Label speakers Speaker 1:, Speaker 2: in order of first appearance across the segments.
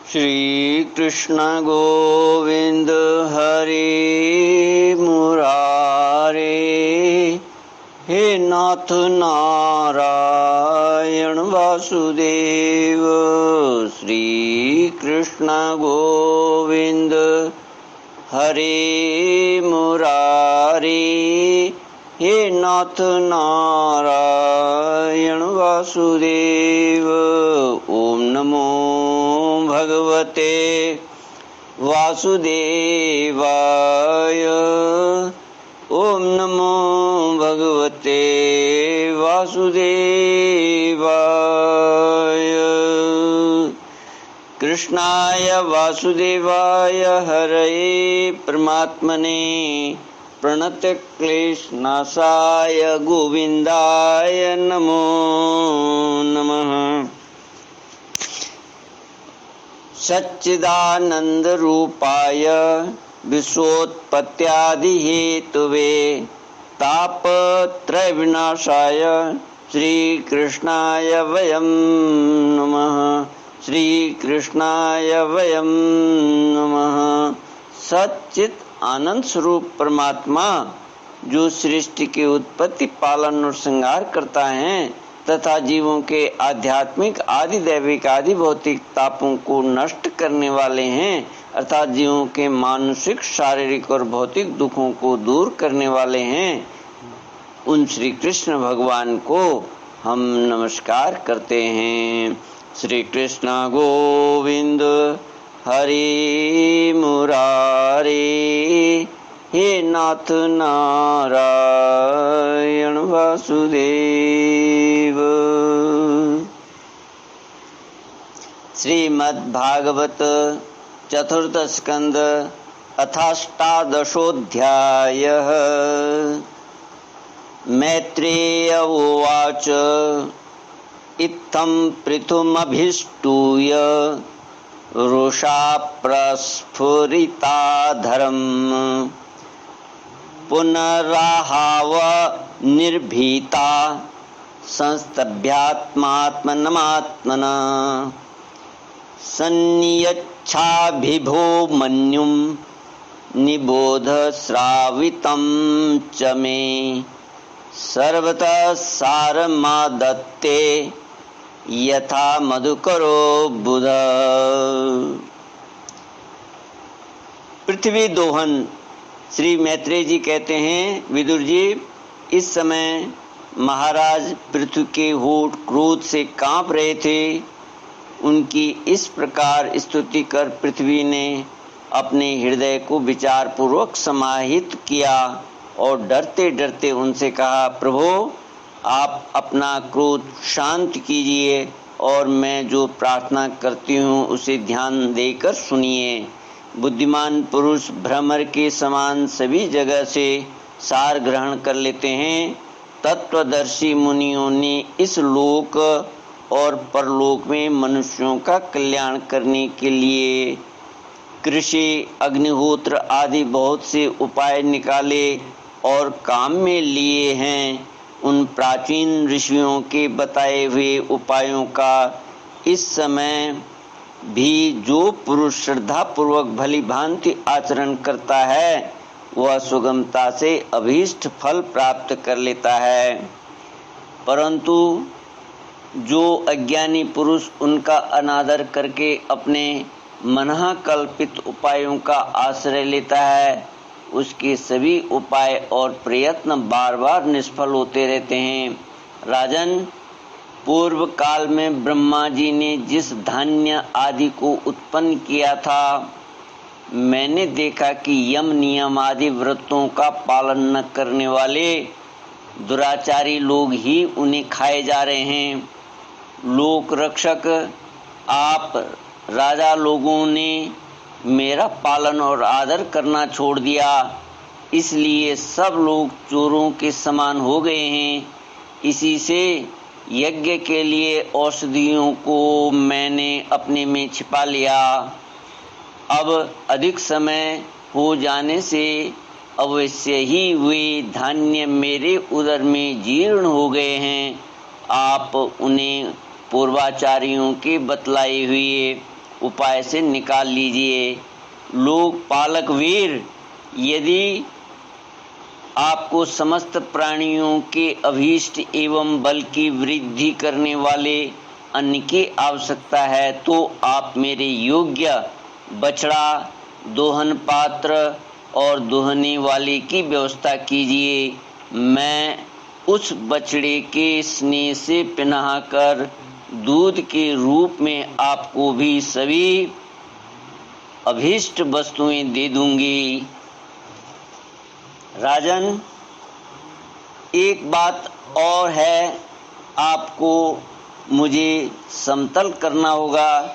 Speaker 1: श्री कृष्ण गोविंद हरे मुरारे, हे नाथ नारायण वासुदेव। श्री कृष्ण गोविंद हरे मुरारे, हे नाथ नारायण वासुदेव। ओम नमो भगवते वासुदेवाय। ओम नमो भगवते वासुदेवाय। कृष्णाय वासुदेवाय हरये परमात्मने प्रणतक्लेशनाशाय गोविन्दाय नमो नमः। सच्चिदानन्दरूपाय विश्वोत्पत्त्यादिहेतवे तापत्रयविनाशाय श्रीकृष्णाय वयं नमः। श्रीकृष्णाय वयं नमः। सच्चित आनंद स्वरूप परमात्मा जो सृष्टि की उत्पत्ति, पालन और श्रृंगार करता है तथा जीवों के आध्यात्मिक आदि दैविक आदि भौतिक तापों को नष्ट करने वाले हैं, अर्थात जीवों के मानसिक शारीरिक और भौतिक दुखों को दूर करने वाले हैं, उन श्री कृष्ण भगवान को हम नमस्कार करते हैं। श्री कृष्ण गोविंद हरे मुरारे, हे नाथ नारायण वासुदेव। श्रीमद्भागवत चतुर्थ स्कंद अथाष्टादशोऽध्यायः। मैत्रेय उवाच इत्थं पृथुमभिष्टूय रुषा प्रस्फुरिताधरम् पुनराहाव निर्भीता संस्तभ्यात्मात्मनमात्मना सन्नियच्छाभिभो मन्युं निबोध श्रावितं च मे सर्वतः सारमादत्ते यथा मधुकरो बुध। पृथ्वी दोहन। श्री मैत्रेय जी कहते हैं, विदुर जी, इस समय महाराज पृथ्वी के होठ क्रोध से कांप रहे थे। उनकी इस प्रकार स्तुति कर पृथ्वी ने अपने हृदय को विचार पूर्वक समाहित किया और डरते डरते उनसे कहा, प्रभो, आप अपना क्रोध शांत कीजिए और मैं जो प्रार्थना करती हूँ उसे ध्यान देकर सुनिए। बुद्धिमान पुरुष भ्रमर के समान सभी जगह से सार ग्रहण कर लेते हैं। तत्वदर्शी मुनियों ने इस लोक और परलोक में मनुष्यों का कल्याण करने के लिए कृषि, अग्निहोत्र आदि बहुत से उपाय निकाले और काम में लिए हैं। उन प्राचीन ऋषियों के बताए हुए उपायों का इस समय भी जो पुरुष श्रद्धा पूर्वक भली भांति आचरण करता है वह सुगमता से अभीष्ट फल प्राप्त कर लेता है, परंतु जो अज्ञानी पुरुष उनका अनादर करके अपने मनः कल्पित उपायों का आश्रय लेता है, उसके सभी उपाय और प्रयत्न बार बार निष्फल होते रहते हैं। राजन, पूर्व काल में ब्रह्मा जी ने जिस धान्य आदि को उत्पन्न किया था, मैंने देखा कि यम नियम आदि व्रतों का पालन न करने वाले दुराचारी लोग ही उन्हें खाए जा रहे हैं। लोक रक्षक आप राजा लोगों ने मेरा पालन और आदर करना छोड़ दिया, इसलिए सब लोग चोरों के समान हो गए हैं। इसी से यज्ञ के लिए औषधियों को मैंने अपने में छिपा लिया। अब अधिक समय हो जाने से अवश्य ही वे धान्य मेरे उदर में जीर्ण हो गए हैं। आप उन्हें पूर्वाचार्यों के बतलाए हुए उपाय से निकाल लीजिए। लोकपालक वीर, यदि आपको समस्त प्राणियों के अभीष्ट एवं बल की वृद्धि करने वाले अन्न की आवश्यकता है तो आप मेरे योग्य बछड़ा, दोहन पात्र और दोहने वाले की व्यवस्था कीजिए। मैं उस बछड़े के स्नेह से पिन्हाकर दूध के रूप में आपको भी सभी अभीष्ट वस्तुएं दे दूंगी। राजन, एक बात और है, आपको मुझे समतल करना होगा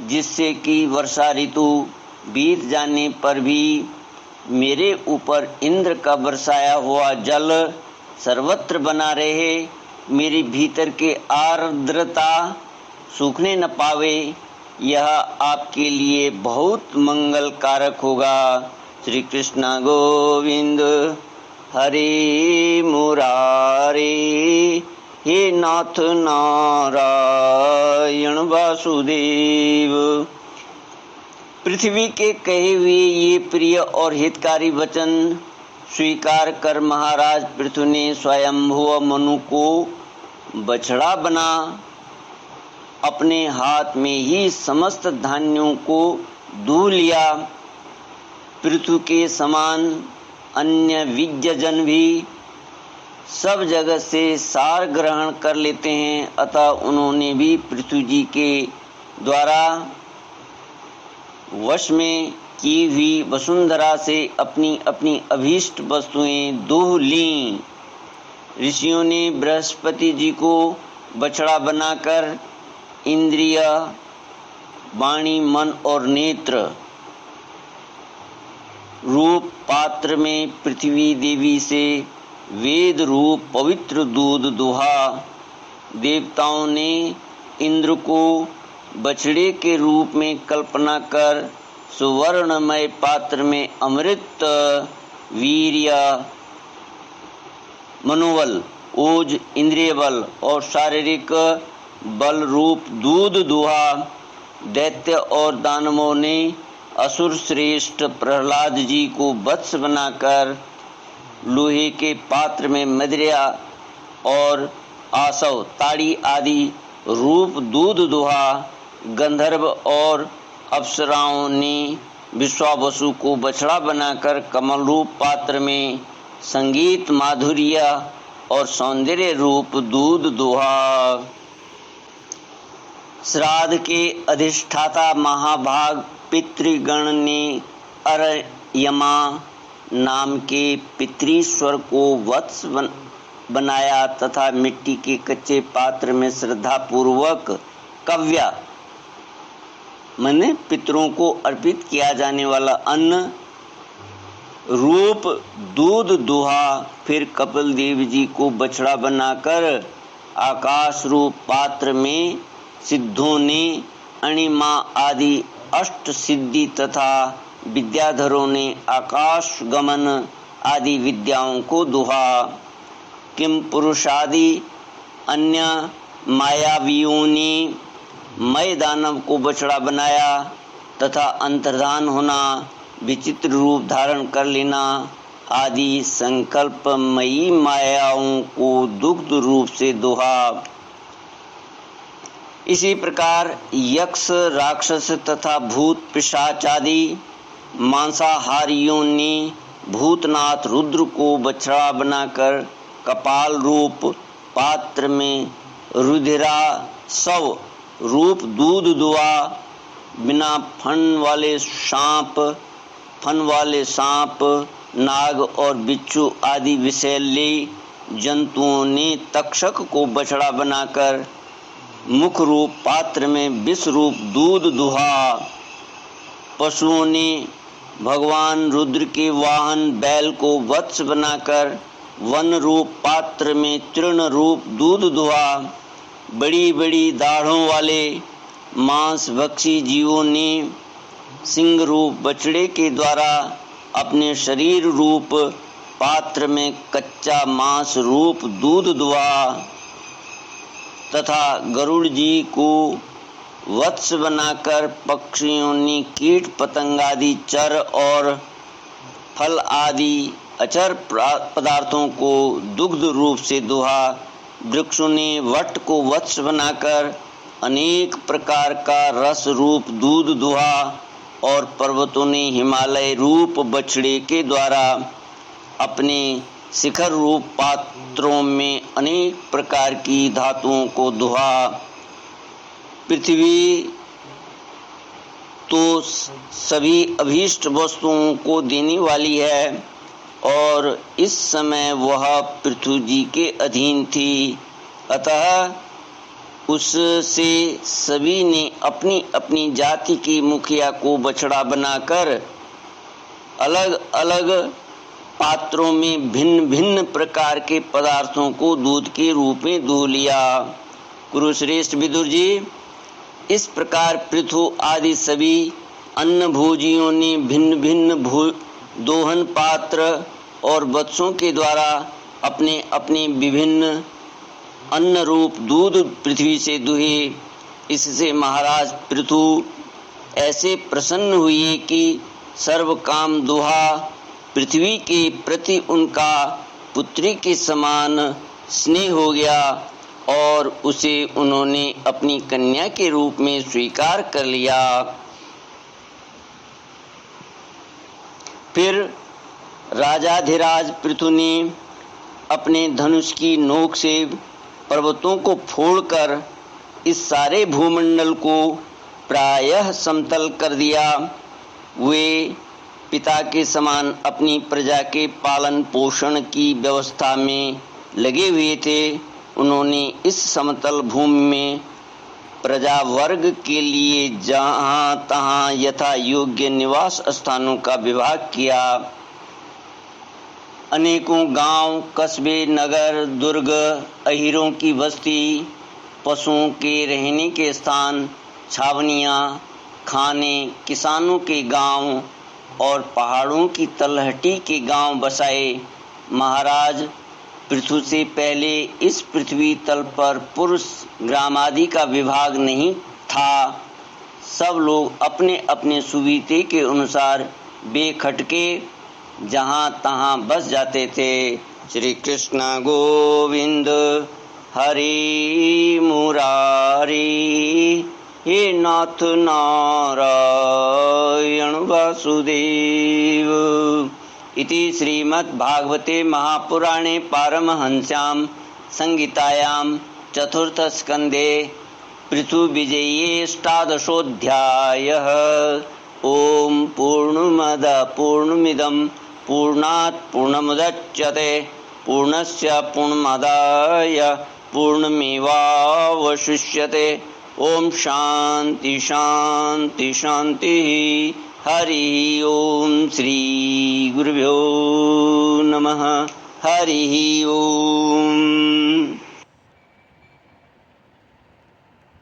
Speaker 1: जिससे कि वर्षा ऋतु बीत जाने पर भी मेरे ऊपर इंद्र का बरसाया हुआ जल सर्वत्र बना रहे, मेरे भीतर के आर्द्रता सूखने न पावे। यह आपके लिए बहुत मंगल कारक होगा। श्री कृष्ण गोविंद हरे मुरारे, हे नाथ नारायण वासुदेव। पृथ्वी के कहे हुए ये प्रिय और हितकारी वचन स्वीकार कर महाराज पृथु ने स्वयंभुव मनु को बछड़ा बना अपने हाथ में ही समस्त धान्यों को दूह लिया। पृथु के समान अन्य विज्ञजन भी सब जगत से सार ग्रहण कर लेते हैं, अतः उन्होंने भी पृथु जी के द्वारा वश में की हुई वसुंधरा से अपनी अपनी अभीष्ट वस्तुएं दूह लीं। ऋषियों ने बृहस्पति जी को बछड़ा बनाकर इंद्रिय, वाणी, मन और नेत्र रूप पात्र में पृथ्वी देवी से वेद रूप पवित्र दूध दुहा। देवताओं ने इंद्र को बछड़े के रूप में कल्पना कर सुवर्णमय पात्र में अमृत, वीर्य, मनोबल, ओज, इंद्रिय बल और शारीरिक बल रूप दूध दुहा। दैत्य और दानवों ने असुर श्रेष्ठ प्रहलाद जी को वत्स बनाकर लोहे के पात्र में मदिरा और आसव, ताड़ी आदि रूप दूध दुहा। गंधर्व और अप्सराओं ने विश्वावसु को बछड़ा बनाकर कमल रूप पात्र में संगीत, माधुर्य और सौंदर्य रूप दूध दुहा। श्राद्ध के अधिष्ठाता महाभाग पितृगण ने अरयमा नाम के पितृश्वर को वत्स बनाया तथा मिट्टी के कच्चे पात्र में श्रद्धा पूर्वक कव्य माने पितरों को अर्पित किया जाने वाला अन्न रूप दूध दुहा। फिर कपिल देव जी को बछड़ा बनाकर आकाश रूप पात्र में सिद्धों ने अणिमा आदि अष्ट सिद्धि तथा विद्याधरों ने आकाश गमन आदि विद्याओं को दुहा। किम पुरुषादि अन्य मायावियों ने मय दानव को बछड़ा बनाया तथा अंतर्धान होना, विचित्र रूप धारण कर लेना आदि संकल्पमयी मायाओं को दुग्ध रूप से दोहा। इसी प्रकार यक्ष, राक्षस तथा भूत पिशाच आदि मांसाहारियों ने भूतनाथ रुद्र को बछड़ा बनाकर कपाल रूप पात्र में रुधिरा सव रूप दूध दुआ। बिना फन वाले सांप, नाग और बिच्छू आदि विषैले जंतुओं ने तक्षक को बछड़ा बनाकर मुख रूप पात्र में विष रूप दूध दुहा। पशुओं ने भगवान रुद्र के वाहन बैल को वत्स बनाकर वन रूप पात्र में तृण रूप दूध दुहा। बड़ी बड़ी दाढ़ों वाले मांस भक्षी जीवों ने सिंह रूप बछड़े के द्वारा अपने शरीर रूप पात्र में कच्चा मांस रूप दूध दुहा तथा गरुड़ जी को वत्स बनाकर पक्षियों ने कीट पतंगादि चर और फल आदि अचर पदार्थों को दुग्ध रूप से दुहा। वृक्षों ने वट को वत्स बनाकर अनेक प्रकार का रस रूप दूध दुहा और पर्वतों ने हिमालय रूप बछड़े के द्वारा अपने शिखर रूप पात्रों में अनेक प्रकार की धातुओं को दुहा। पृथ्वी तो सभी अभीष्ट वस्तुओं को देने वाली है और इस समय वह पृथ्वी जी के अधीन थी, अतः उससे सभी ने अपनी अपनी जाति की मुखिया को बछड़ा बनाकर अलग अलग पात्रों में भिन्न भिन्न प्रकार के पदार्थों को दूध के रूप में दूह लिया। कुरुश्रेष्ठ विदुर जी, इस प्रकार पृथु आदि सभी अन्न भोजियों ने भिन्न भिन्न दोहन पात्र और वत्सों के द्वारा अपने अपने विभिन्न अन्न रूप दूध पृथ्वी से दुहे। इससे महाराज पृथु ऐसे प्रसन्न हुए कि सर्व काम दुहा। पृथ्वी के प्रति उनका पुत्री के समान स्नेह हो गया और उसे उन्होंने अपनी कन्या के रूप में स्वीकार कर लिया। फिर राजाधिराज पृथु ने अपने धनुष की नोक से पर्वतों को फोड़कर इस सारे भूमंडल को प्रायः समतल कर दिया। वे पिता के समान अपनी प्रजा के पालन पोषण की व्यवस्था में लगे हुए थे। उन्होंने इस समतल भूमि में प्रजा वर्ग के लिए जहाँ तहाँ यथा योग्य निवास स्थानों का विभाग किया। अनेकों गांव, कस्बे, नगर, दुर्ग, अहीरों की बस्ती, पशुओं के रहने के स्थान, छावनियाँ, खाने, किसानों के गांव और पहाड़ों की तलहटी के गांव बसाए। महाराज पृथु से पहले इस पृथ्वी तल पर पुरुष ग्रामादि का विभाग नहीं था। सब लोग अपने अपने सुविधे के अनुसार बेखटके जहाँ तहाँ बस जाते थे। श्री कृष्ण गोविंद हरि मुरारी, हे नाथ नारायण वासुदेव। इति श्रीमद्भागवते महापुराणे पारमहंस्यां संहितायां चतुर्थस्कन्धे पृथुविजयेष्टादशोऽध्यायः। ओम पूर्णमद पूर्णमिदं पूर्णात् पूर्णमुदच्यते पूर्णस्य पूर्णमादाय पूर्णमेवावशिष्यते। ओम शांति शांति शांति। हरि ओम श्री गुरुभ्यो नमः। हरि ओम।